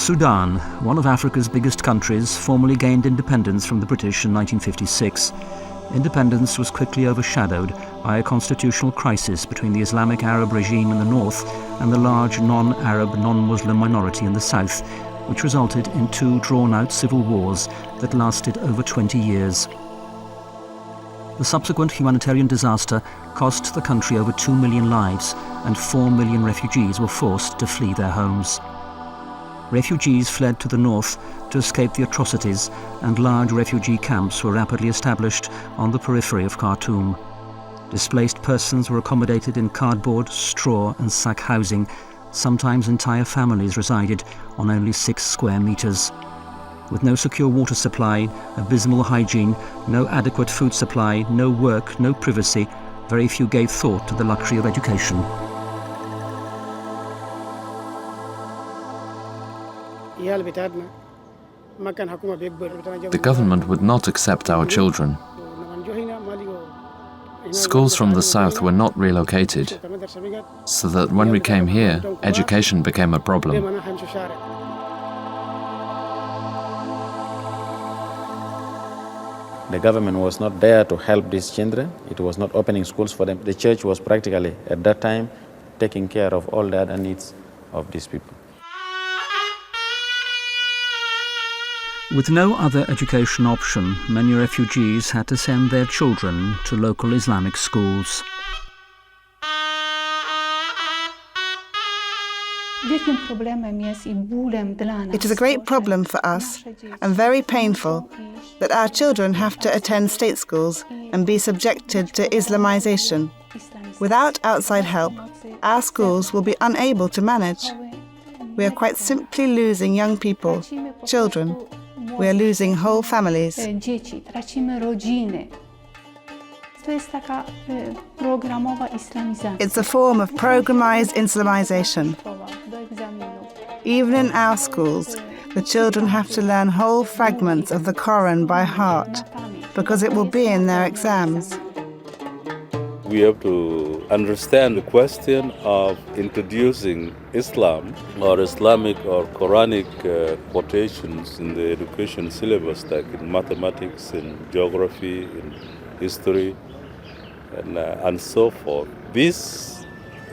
Sudan, one of Africa's biggest countries, formally gained independence from the British in 1956. Independence was quickly overshadowed by a constitutional crisis between the Islamic Arab regime in the north and the large non-Arab, non-Muslim minority in the south, which resulted in two drawn-out civil wars that lasted over 20 years. The subsequent humanitarian disaster cost the country over 2 million lives, and 4 million refugees were forced to flee their homes. Refugees fled to the north to escape the atrocities, and large refugee camps were rapidly established on the periphery of Khartoum. Displaced persons were accommodated in cardboard, straw and sack housing. Sometimes entire families resided on only 6 square meters. With no secure water supply, abysmal hygiene, no adequate food supply, no work, no privacy, very few gave thought to the luxury of education. The government would not accept our children. Schools from the south were not relocated, so that when we came here, education became a problem. The government was not there to help these children. It was not opening schools for them. The church was practically, at that time, taking care of all the other needs of these people. With no other education option, many refugees had to send their children to local Islamic schools. It is a great problem for us, and very painful, that our children have to attend state schools and be subjected to Islamization. Without outside help, our schools will be unable to manage. We are quite simply losing young people, children. We are losing whole families. It's a form of programized Islamization. Even in our schools, the children have to learn whole fragments of the Quran by heart because it will be in their exams. We have to understand the question of introducing Islam or Islamic or Quranic quotations in the education syllabus, like in mathematics, in geography, in history, and so forth. This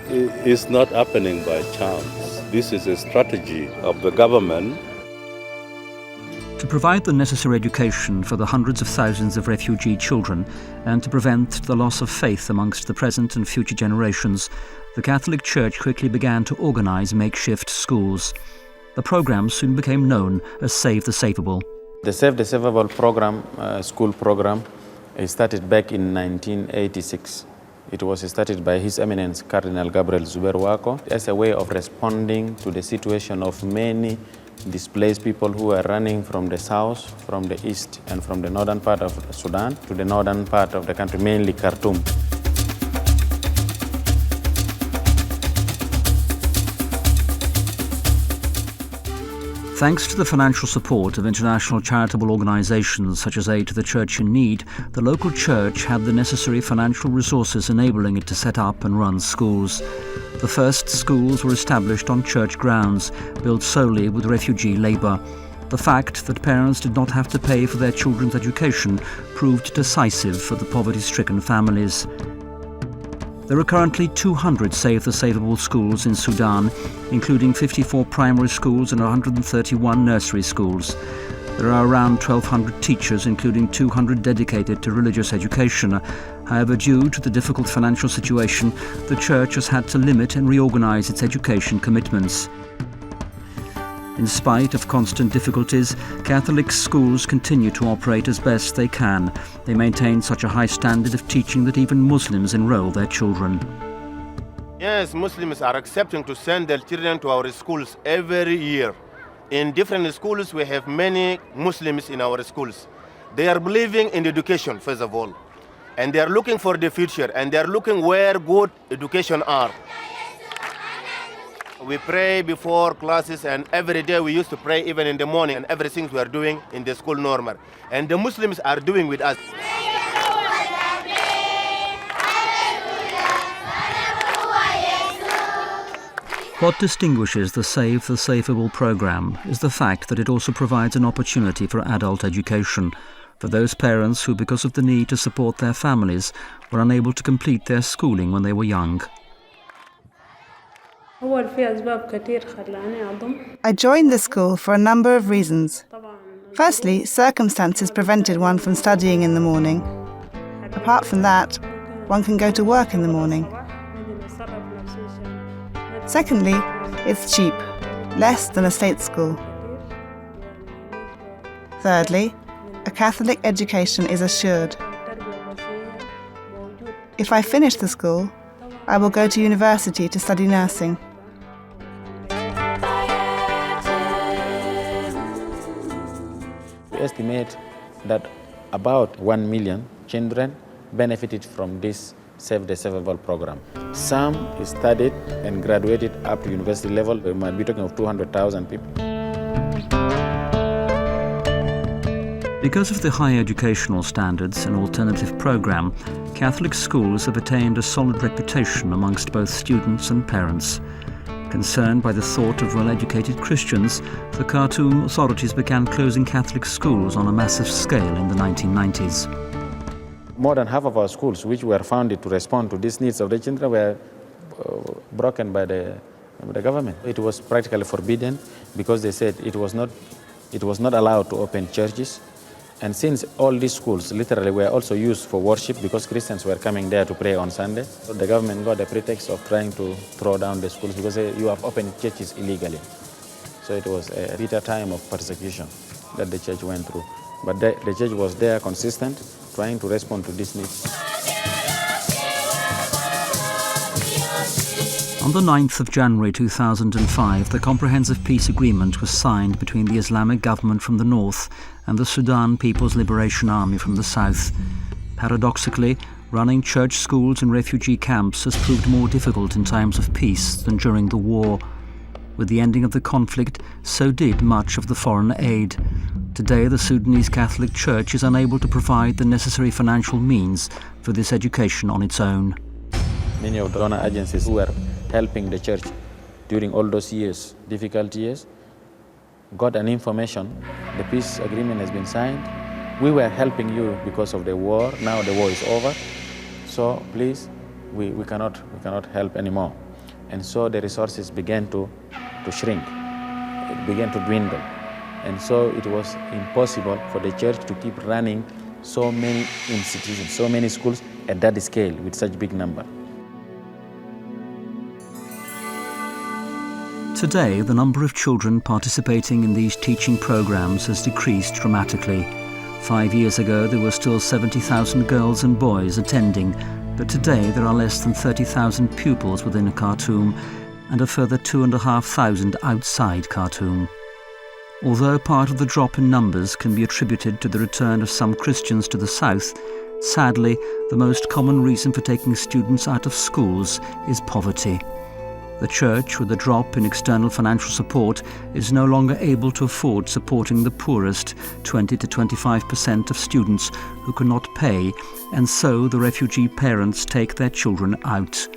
is not happening by chance. This is a strategy of the government. To provide the necessary education for the hundreds of thousands of refugee children and to prevent the loss of faith amongst the present and future generations, the Catholic Church quickly began to organize makeshift schools. The program soon became known as Save the Saveable. The Save the Saveable program, school program, started back in 1986. It was started by His Eminence Cardinal Gabriel Zuberwako as a way of responding to the situation of many displaced people who are running from the south, from the east, and from the northern part of Sudan to the northern part of the country, mainly Khartoum. Thanks to the financial support of international charitable organizations such as Aid to the Church in Need, the local church had the necessary financial resources enabling it to set up and run schools. The first schools were established on church grounds, built solely with refugee labor. The fact that parents did not have to pay for their children's education proved decisive for the poverty-stricken families. There are currently 200 Save the Saveable schools in Sudan, including 54 primary schools and 131 nursery schools. There are around 1,200 teachers, including 200 dedicated to religious education. However, due to the difficult financial situation, the Church has had to limit and reorganize its education commitments. In spite of constant difficulties, Catholic schools continue to operate as best they can. They maintain such a high standard of teaching that even Muslims enroll their children. Yes, Muslims are accepting to send their children to our schools every year. In different schools, we have many Muslims in our schools. They are believing in education, first of all. And they are looking for the future, and they are looking where good education are. We pray before classes, and every day we used to pray even in the morning, and everything we are doing in the school normal. And the Muslims are doing with us. What distinguishes the Save the Saveable programme is the fact that it also provides an opportunity for adult education for those parents who, because of the need to support their families, were unable to complete their schooling when they were young. I joined the school for a number of reasons. Firstly, circumstances prevented one from studying in the morning. Apart from that, one can go to work in the morning. Secondly, it's cheap, less than a state school. Thirdly, a Catholic education is assured. If I finish the school, I will go to university to study nursing. We estimate that about 1 million children benefited from this Save the Saveable program. Some studied and graduated up to university level. We might be talking of 200,000 people. Because of the high educational standards and alternative programme, Catholic schools have attained a solid reputation amongst both students and parents. Concerned by the thought of well-educated Christians, the Khartoum authorities began closing Catholic schools on a massive scale in the 1990s. More than half of our schools, which were founded to respond to these needs of the children, were broken by the government. It was practically forbidden because they said it was not allowed to open churches. And since all these schools literally were also used for worship because Christians were coming there to pray on Sunday, so the government got the pretext of trying to throw down the schools because you have opened churches illegally. So it was a bitter time of persecution that the church went through. But the church was there consistent, trying to respond to these needs. On the 9th of January 2005, the Comprehensive Peace Agreement was signed between the Islamic government from the north and the Sudan People's Liberation Army from the south. Paradoxically, running church schools in refugee camps has proved more difficult in times of peace than during the war. With the ending of the conflict, so did much of the foreign aid. Today, the Sudanese Catholic Church is unable to provide the necessary financial means for this education on its own. Many of the donor agencies who were helping the church during all those years, difficult years, got an information, the peace agreement has been signed. We were helping you because of the war. Now the war is over. So please, we cannot help anymore. And so the resources began to shrink. It began to dwindle. And so it was impossible for the church to keep running so many institutions, so many schools at that scale with such big number. Today, the number of children participating in these teaching programs has decreased dramatically. 5 years ago, there were still 70,000 girls and boys attending, but today there are less than 30,000 pupils within Khartoum and a further 2,500 outside Khartoum. Although part of the drop in numbers can be attributed to the return of some Christians to the south, sadly, the most common reason for taking students out of schools is poverty. The church, with a drop in external financial support, is no longer able to afford supporting the poorest 20 to 25% of students who cannot pay, and so the refugee parents take their children out.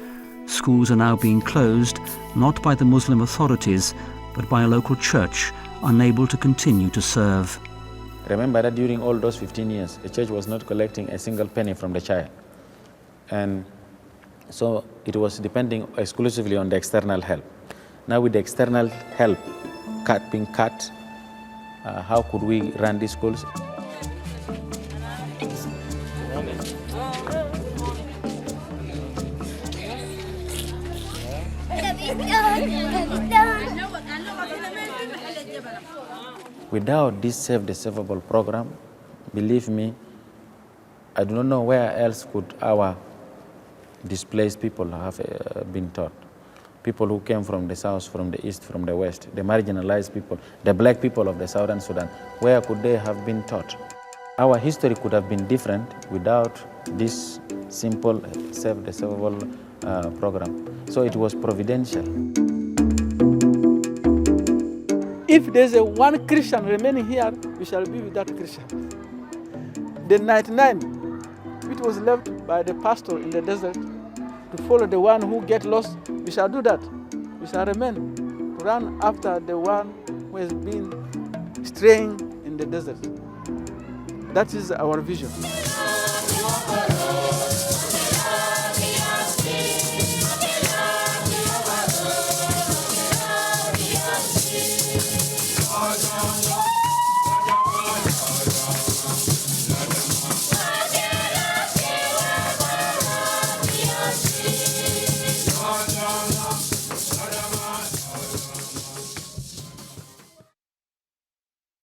Schools are now being closed, not by the Muslim authorities, but by a local church, unable to continue to serve. Remember that during all those 15 years, the church was not collecting a single penny from the child. And so it was depending exclusively on the external help. Now with the external help being cut, how could we run these schools? Without this Save the Saveable program, believe me, I do not know where else could our displaced people have been taught. People who came from the south, from the east, from the west, the marginalized people, the black people of the southern Sudan, where could they have been taught? Our history could have been different without this simple Save the Saveable program. So it was providential. If there's one Christian remaining here, we shall be with that Christian. The 99, which was left by the pastor in the desert, to follow the one who get lost, we shall do that. We we shall remain to run after the one who has been straying in the desert. That is our vision.